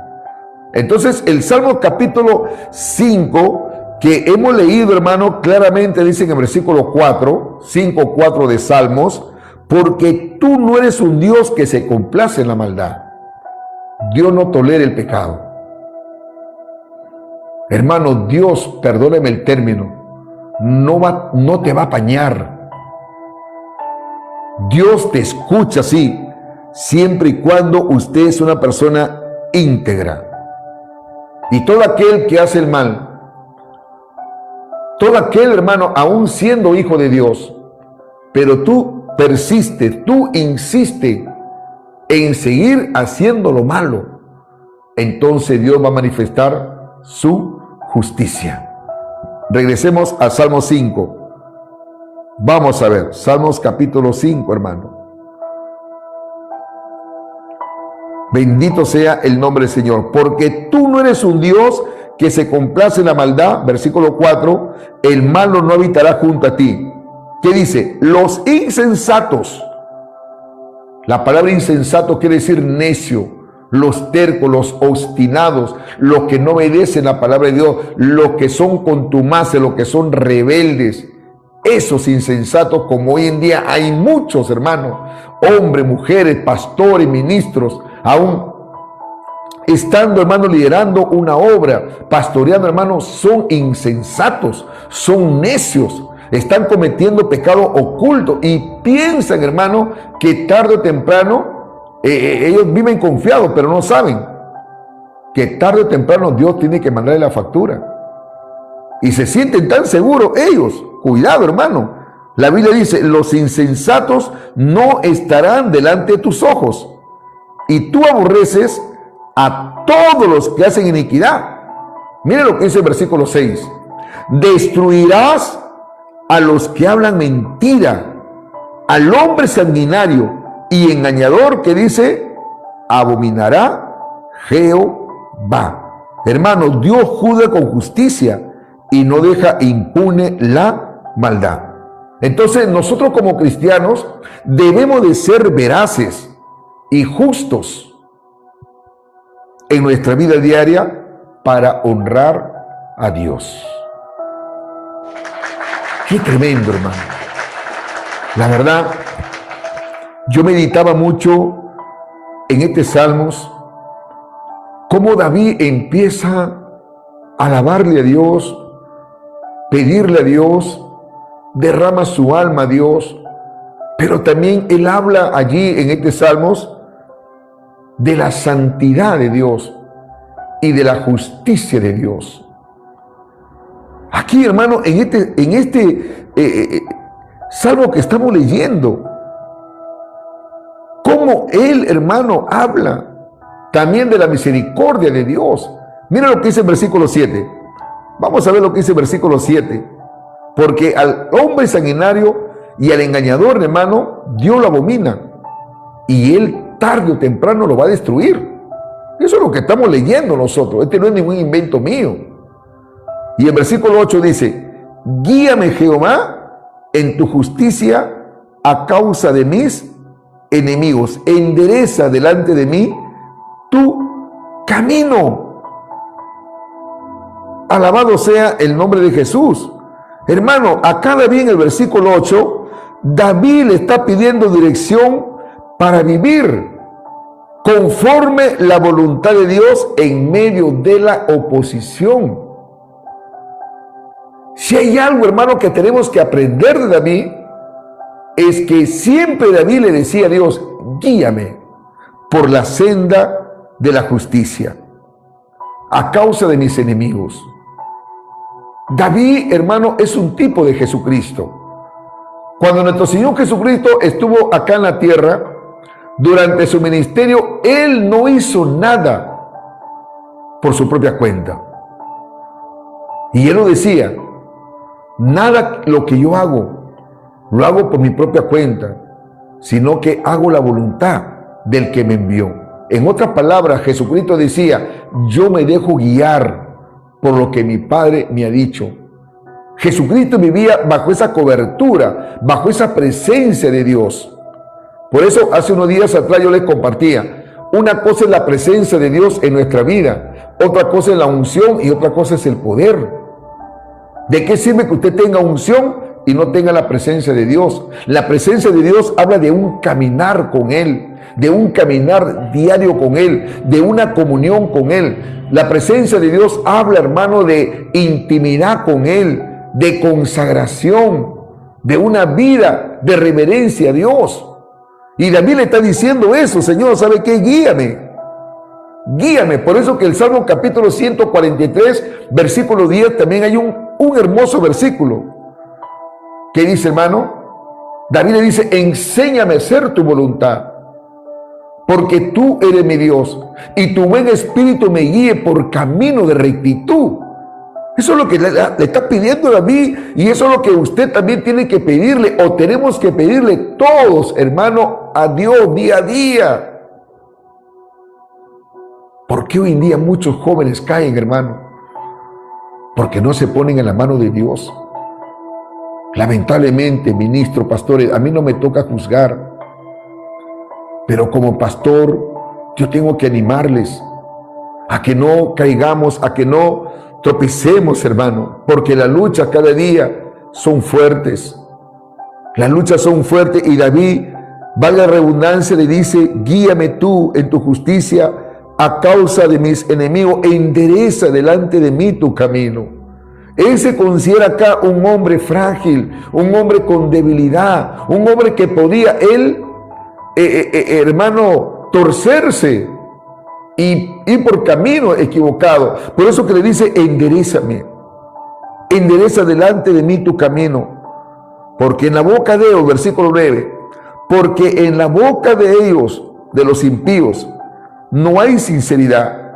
Entonces el Salmo capítulo 5 que hemos leído, hermano, claramente dice en el versículo 4, 5:4 de Salmos: porque tú no eres un Dios que se complace en la maldad. Dios no tolera el pecado. Hermano, Dios, perdóneme el término, no te va a apañar. Dios te escucha, sí, siempre y cuando usted es una persona íntegra. Y todo aquel que hace el mal, todo aquel, hermano, aún siendo hijo de Dios, pero tú persistes, tú insistes en seguir haciendo lo malo, entonces Dios va a manifestar su justicia. Regresemos a Salmo 5. Vamos a ver, Salmos capítulo 5, hermano. Bendito sea el nombre del Señor, porque tú no eres un Dios que se complace en la maldad. Versículo 4, el malo no habitará junto a ti. ¿Qué dice? Los insensatos. La palabra insensato quiere decir necio, los tercos, los obstinados, los que no obedecen la palabra de Dios, los que son contumaces, los que son rebeldes. Esos insensatos, como hoy en día hay muchos, hermanos, hombres, mujeres, pastores, ministros, aún estando, hermano, liderando una obra, pastoreando, hermano, son insensatos, son necios, están cometiendo pecado oculto y piensan, hermano, que tarde o temprano ellos viven confiados, pero no saben que tarde o temprano Dios tiene que mandarle la factura. Y se sienten tan seguros ellos. Cuidado, hermano. La Biblia dice: los insensatos no estarán delante de tus ojos, y tú aborreces a todos los que hacen iniquidad. Mire lo que dice el versículo 6. Destruirás a los que hablan mentira, al hombre sanguinario y engañador que dice: abominará Jehová. Hermano, Dios juzga con justicia y no deja impune la maldad. Entonces nosotros como cristianos debemos de ser veraces y justos en nuestra vida diaria para honrar a Dios. Qué tremendo, hermano. La verdad, yo meditaba mucho en este Salmos, cómo David empieza a alabarle a Dios, pedirle a Dios, derrama su alma a Dios, pero también él habla allí en este Salmos de la santidad de Dios y de la justicia de Dios. Aquí, hermano, en este Salmo que estamos leyendo, cómo él, hermano, habla también de la misericordia de Dios. Mira lo que dice el versículo 7. Vamos a ver lo que dice el versículo 7. Porque al hombre sanguinario y al engañador, hermano, Dios lo abomina, y él tarde o temprano lo va a destruir. Eso es lo que estamos leyendo nosotros. Este no es ningún invento mío. Y el versículo 8 dice: guíame, Jehová, en tu justicia a causa de mis enemigos. Endereza delante de mí tu camino. Alabado sea el nombre de Jesús. Hermano, acá David en el versículo 8, David le está pidiendo dirección para vivir conforme la voluntad de Dios en medio de la oposición. Si hay algo, hermano, que tenemos que aprender de David, es que siempre David le decía a Dios: guíame por la senda de la justicia a causa de mis enemigos. David, hermano, es un tipo de Jesucristo. Cuando nuestro Señor Jesucristo estuvo acá en la tierra, durante su ministerio, Él no hizo nada por su propia cuenta. Y Él lo decía: nada lo que yo hago, lo hago por mi propia cuenta, sino que hago la voluntad del que me envió. En otras palabras, Jesucristo decía: yo me dejo guiar por lo que mi Padre me ha dicho. Jesucristo vivía bajo esa cobertura, bajo esa presencia de Dios. Por eso hace unos días atrás yo les compartía: una cosa es la presencia de Dios en nuestra vida, otra cosa es la unción y otra cosa es el poder. ¿De qué sirve que usted tenga unción y no tenga la presencia de Dios? La presencia de Dios habla de un caminar con Él, de un caminar diario con Él, de una comunión con Él. La presencia de Dios habla, hermano, de intimidad con Él, de consagración, de una vida de reverencia a Dios. Y David le está diciendo eso: Señor, ¿sabe qué? Guíame, guíame. Por eso que el Salmo capítulo 143, versículo 10, también hay un hermoso versículo que dice, hermano, David le dice: enséñame a hacer tu voluntad, porque tú eres mi Dios, y tu buen espíritu me guíe por camino de rectitud. Eso es lo que le está pidiendo David, y eso es lo que usted también tiene que pedirle, o tenemos que pedirle todos, hermano, a Dios día a día. ¿Por qué hoy en día muchos jóvenes caen, hermano? Porque no se ponen en la mano de Dios. Lamentablemente, ministro, pastores, a mí no me toca juzgar, pero como pastor, yo tengo que animarles a que no caigamos, a que no tropecemos, hermano, porque la lucha cada día son fuertes. Las luchas son fuertes, y David, valga la redundancia, le dice: guíame tú en tu justicia a causa de mis enemigos, endereza delante de mí tu camino. Él se considera acá un hombre frágil, un hombre con debilidad, un hombre que podía hermano, torcerse y ir por camino equivocado. Por eso que le dice: enderezame, endereza delante de mí tu camino, porque en la boca de ellos, versículo 9, porque en la boca de ellos, de los impíos, no hay sinceridad,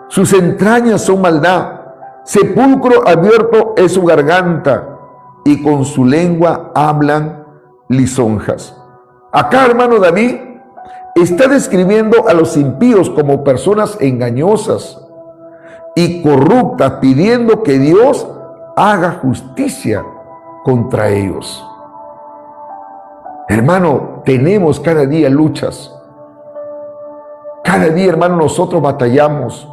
sus entrañas son maldad, sepulcro abierto es su garganta, y con su lengua hablan lisonjas. Acá, hermano, David está describiendo a los impíos como personas engañosas y corruptas, pidiendo que Dios haga justicia contra ellos. Hermano, tenemos cada día luchas. Cada día, hermano, nosotros batallamos.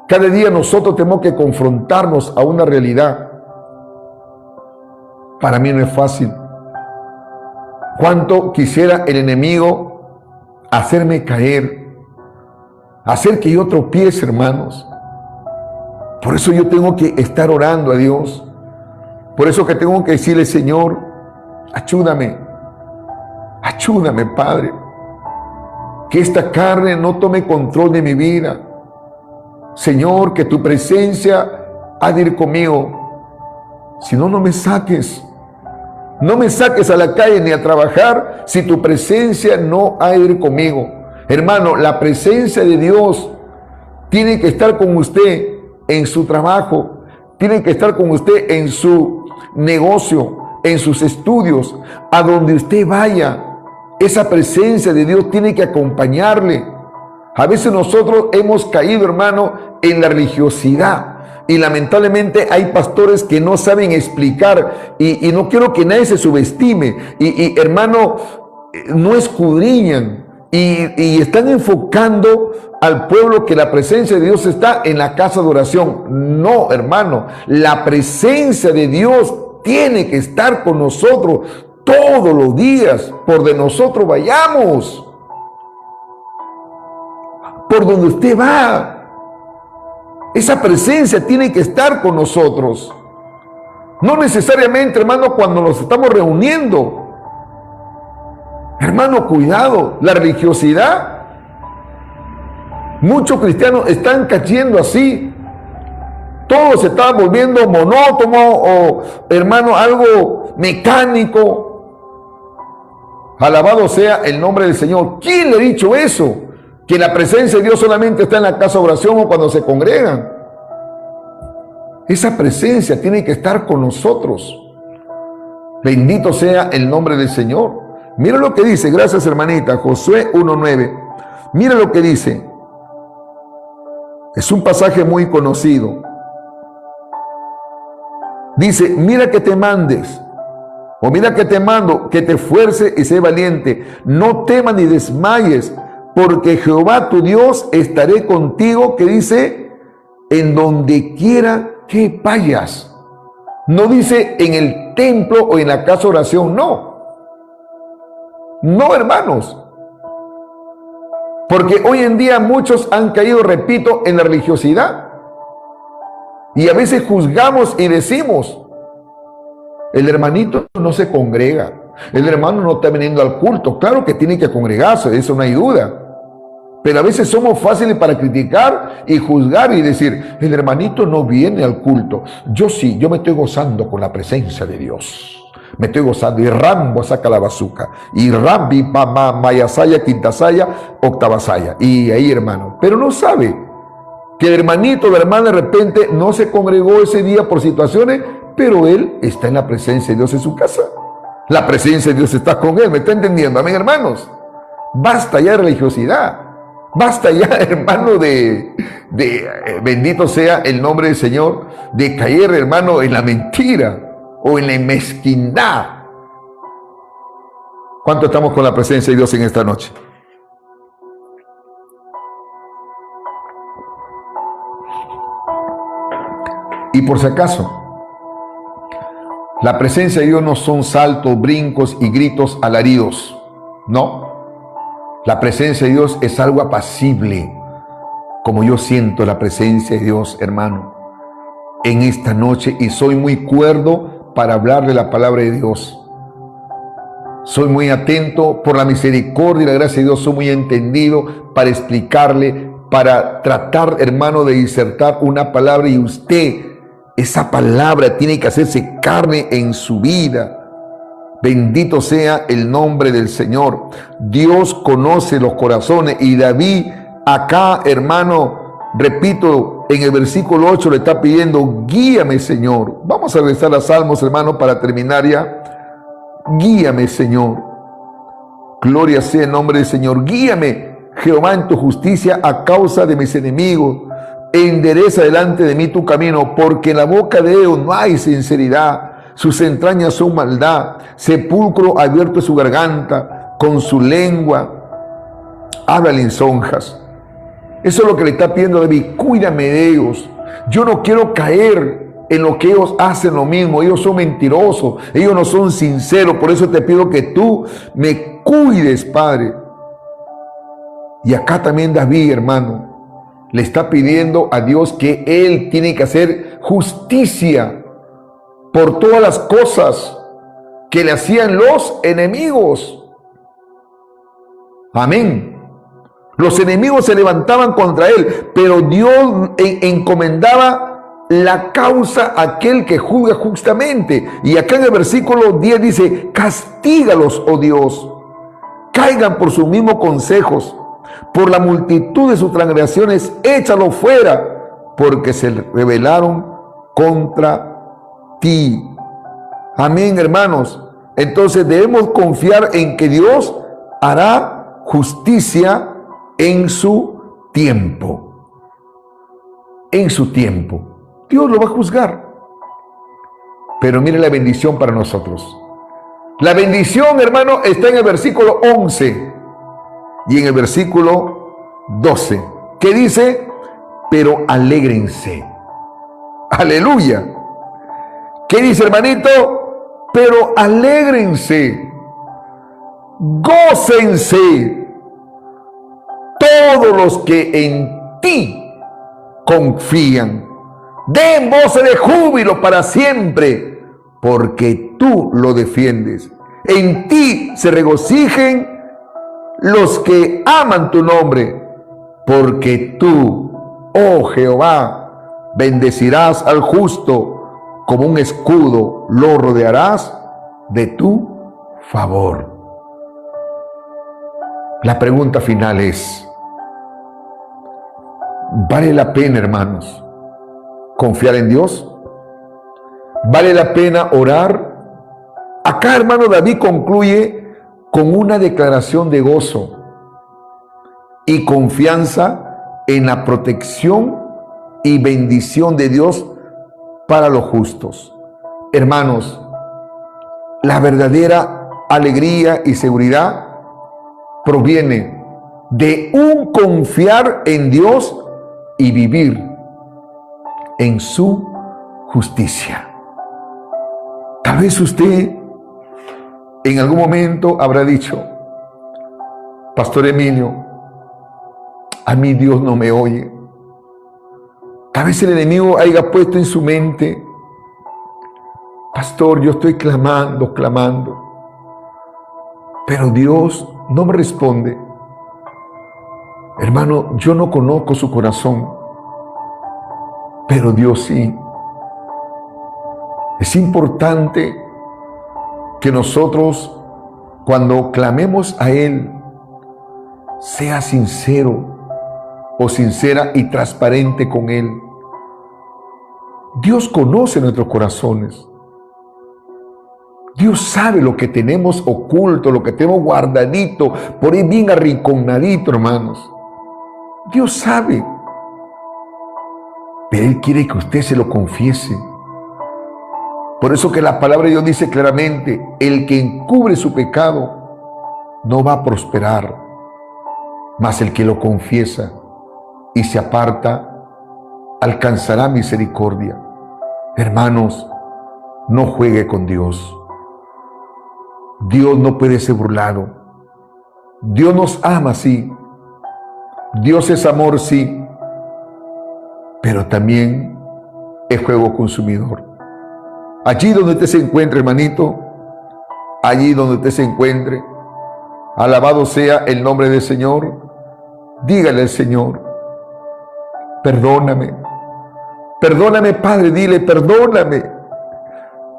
Cada día nosotros tenemos que confrontarnos a una realidad. Para mí no es fácil. Cuánto quisiera el enemigo hacerme caer, hacer que yo tropiece, hermanos. Por eso yo tengo que estar orando a Dios. Por eso que tengo que decirle, Señor, ayúdame. Ayúdame, Padre. Que esta carne no tome control de mi vida. Señor, que tu presencia ha de ir conmigo. Si no, no me saques. No me saques a la calle ni a trabajar si tu presencia no ha de ir conmigo. Hermano, la presencia de Dios tiene que estar con usted en su trabajo. Tiene que estar con usted en su negocio, en sus estudios, a donde usted vaya. Esa presencia de Dios tiene que acompañarle. A veces nosotros hemos caído, hermano, en la religiosidad. Y lamentablemente hay pastores que no saben explicar. Y no quiero que nadie se subestime. Y hermano, no escudriñan. Y están enfocando al pueblo que la presencia de Dios está en la casa de oración. No, hermano. La presencia de Dios tiene que estar con nosotros todos los días, por donde nosotros vayamos, por donde usted va. Esa presencia tiene que estar con nosotros. No necesariamente, hermano, cuando nos estamos reuniendo. Hermano, cuidado, la religiosidad. Muchos cristianos están cayendo así. Todo se está volviendo monótono o, hermano, algo mecánico. Alabado sea el nombre del Señor. ¿Quién le ha dicho eso? Que la presencia de Dios solamente está en la casa de oración o cuando se congregan. Esa presencia tiene que estar con nosotros. Bendito sea el nombre del Señor. Mira lo que dice, gracias hermanita, Josué 1:9. Mira lo que dice. Es un pasaje muy conocido. Dice, mira que te mandes, o mira que te mando, que te esfuerces y sé valiente. No temas ni desmayes, porque Jehová tu Dios estaré contigo, que dice, en donde quiera que vayas. No dice en el templo o en la casa de oración, no. No, hermanos. Porque hoy en día muchos han caído, repito, en la religiosidad. Y a veces juzgamos y decimos, el hermanito no se congrega, el hermano no está viniendo al culto. Claro que tiene que congregarse, eso no hay duda. Pero a veces somos fáciles para criticar y juzgar y decir, el hermanito no viene al culto. Yo sí, yo me estoy gozando con la presencia de Dios. Me estoy gozando. Y Rambo saca la bazuca. Y Rambi, Mayasaya, Quintasaya, Octavasaya. Y ahí, hermano. Pero no sabe que el hermanito o la hermana de repente no se congregó ese día por situaciones, pero él está en la presencia de Dios en su casa. La presencia de Dios está con él. ¿Me está entendiendo? Amén, hermanos. Basta ya de religiosidad. Basta ya, hermano, bendito sea el nombre del Señor, de caer, hermano, en la mentira o en la mezquindad. ¿Cuánto estamos con la presencia de Dios en esta noche? Y por si acaso, la presencia de Dios no son saltos, brincos y gritos alaridos. No. La presencia de Dios es algo apacible, como yo siento la presencia de Dios, hermano, en esta noche. Y soy muy cuerdo para hablar de la palabra de Dios. Soy muy atento por la misericordia y la gracia de Dios. Soy muy entendido para explicarle, para tratar, hermano, de disertar una palabra. Y usted, esa palabra tiene que hacerse carne en su vida. Bendito sea el nombre del Señor. Dios conoce los corazones. Y David acá, hermano, repito, en el versículo 8 le está pidiendo, guíame, Señor. Vamos a regresar a Salmos, hermano, para terminar ya. Guíame, Señor. Gloria sea el nombre del Señor. Guíame, Jehová, en tu justicia a causa de mis enemigos. endereza delante de mí tu camino, porque en la boca de ellos no hay sinceridad, sus entrañas son maldad, sepulcro abierto es su garganta, con su lengua habla lisonjas. Eso es lo que le está pidiendo David: cuídame de ellos. Yo no quiero caer en lo que ellos hacen lo mismo. Ellos son mentirosos, ellos no son sinceros. Por eso te pido que tú me cuides, Padre. Y acá también David, hermano, le está pidiendo a Dios que él tiene que hacer justicia por todas las cosas que le hacían los enemigos. Amén. Los enemigos se levantaban contra él, pero Dios encomendaba la causa a aquel que juzga justamente. Y acá en el versículo 10 dice: castígalos, oh Dios, caigan por sus mismos consejos, por la multitud de sus transgresiones, échalos fuera, porque se rebelaron contra ti. Amén, hermanos. Entonces debemos confiar en que Dios hará justicia en su tiempo. En su tiempo. Dios lo va a juzgar. Pero mire la bendición para nosotros. La bendición, hermano, está en el versículo 11 y en el versículo 12, que dice: pero alégrense. Aleluya. ¿Qué dice, hermanito? Pero alégrense, gócense todos los que en ti confían. Den voces de júbilo para siempre, porque tú lo defiendes. En ti se regocijen los que aman tu nombre, porque tú, oh Jehová, bendecirás al justo, como un escudo lo rodearás de tu favor. La pregunta final es: ¿vale la pena, hermanos, confiar en Dios? ¿Vale la pena orar? Acá, hermano, David concluye con una declaración de gozo y confianza en la protección y bendición de Dios para los justos. Hermanos, la verdadera alegría y seguridad proviene de un confiar en Dios y vivir en su justicia. Tal vez usted en algún momento habrá dicho: Pastor Emilio, a mí Dios no me oye. Tal vez el enemigo haya puesto en su mente: Pastor, yo estoy clamando, pero Dios no me responde. Hermano, yo no conozco su corazón, pero Dios sí. Es importante que nosotros, cuando clamemos a Él, sea sincero o sincera y transparente con Él. Dios conoce nuestros corazones. Dios sabe lo que tenemos oculto, lo que tenemos guardadito, por ahí bien arrinconadito, hermanos. Dios sabe. Pero Él quiere que usted se lo confiese. Por eso que la palabra de Dios dice claramente: el que encubre su pecado no va a prosperar, mas el que lo confiesa y se aparta alcanzará misericordia. Hermanos, no juegue con Dios. Dios no puede ser burlado. Dios nos ama, sí. Dios es amor, sí. Pero también es fuego consumidor. Allí donde usted se encuentre, hermanito, allí donde usted se encuentre, alabado sea el nombre del Señor. Dígale al Señor: perdóname. Perdóname, Padre, dile: perdóname.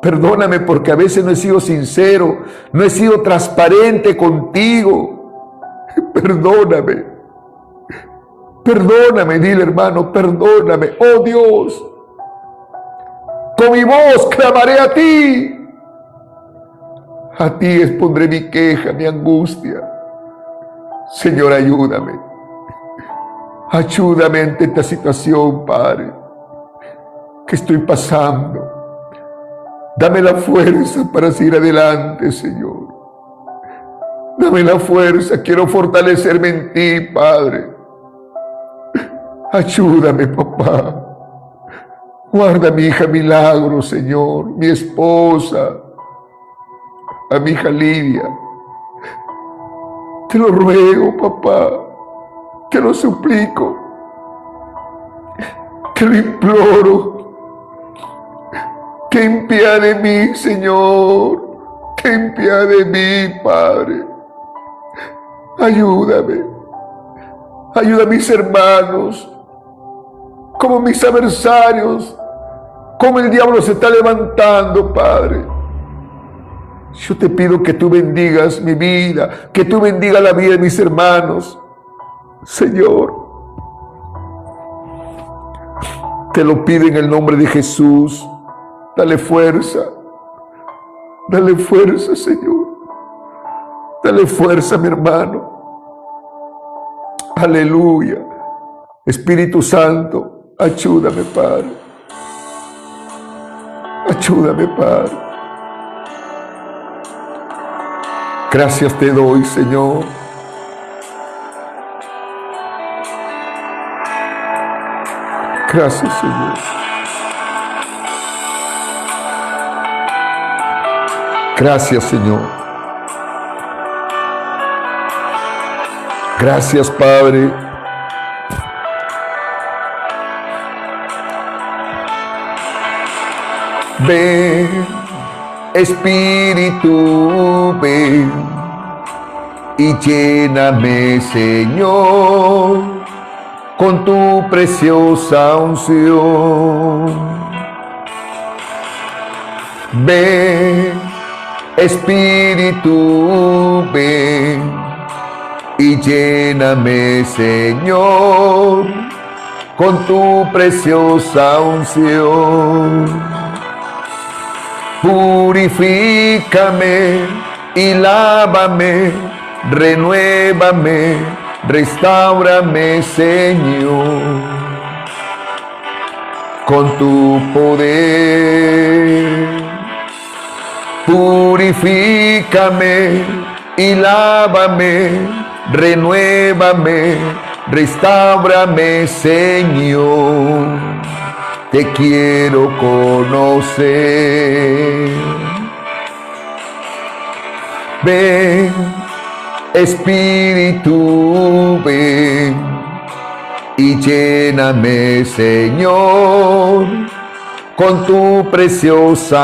Perdóname porque a veces no he sido sincero, no he sido transparente contigo. Perdóname. Perdóname, dile, hermano, perdóname. Oh Dios, con mi voz clamaré a ti. A ti expondré mi queja, mi angustia. Señor, ayúdame. Ayúdame ante esta situación, Padre, que estoy pasando. Dame la fuerza para seguir adelante, Señor. Dame la fuerza, quiero fortalecerme en ti, Padre. Ayúdame, papá. Guarda a mi hija Milagro, Señor, mi esposa, a mi hija Lidia. Te lo ruego, papá, te lo suplico, te lo imploro. Ten piedad de mí, Señor, ten piedad de mí, Padre. Ayúdame, ayuda a mis hermanos, como mis adversarios, como el diablo se está levantando, Padre. Yo te pido que tú bendigas mi vida, que tú bendigas la vida de mis hermanos, Señor. Te lo pido en el nombre de Jesús. Dale fuerza, Señor. Dale fuerza, mi hermano. Aleluya. Espíritu Santo, ayúdame, Padre. Ayúdame, Padre. Gracias te doy, Señor. Gracias, Señor. Gracias, Señor. Gracias, Padre. Ven, Espíritu, ven y lléname, Señor, con tu preciosa unción. Ven, Espíritu, ven y lléname, Señor, con tu preciosa unción. Purifícame y lávame, renuévame, restáurame, Señor, con tu poder. Purifícame y lávame, renuévame, restáurame, Señor. Te quiero conocer. Ven, Espíritu, ven y lléname, Señor, con tu preciosa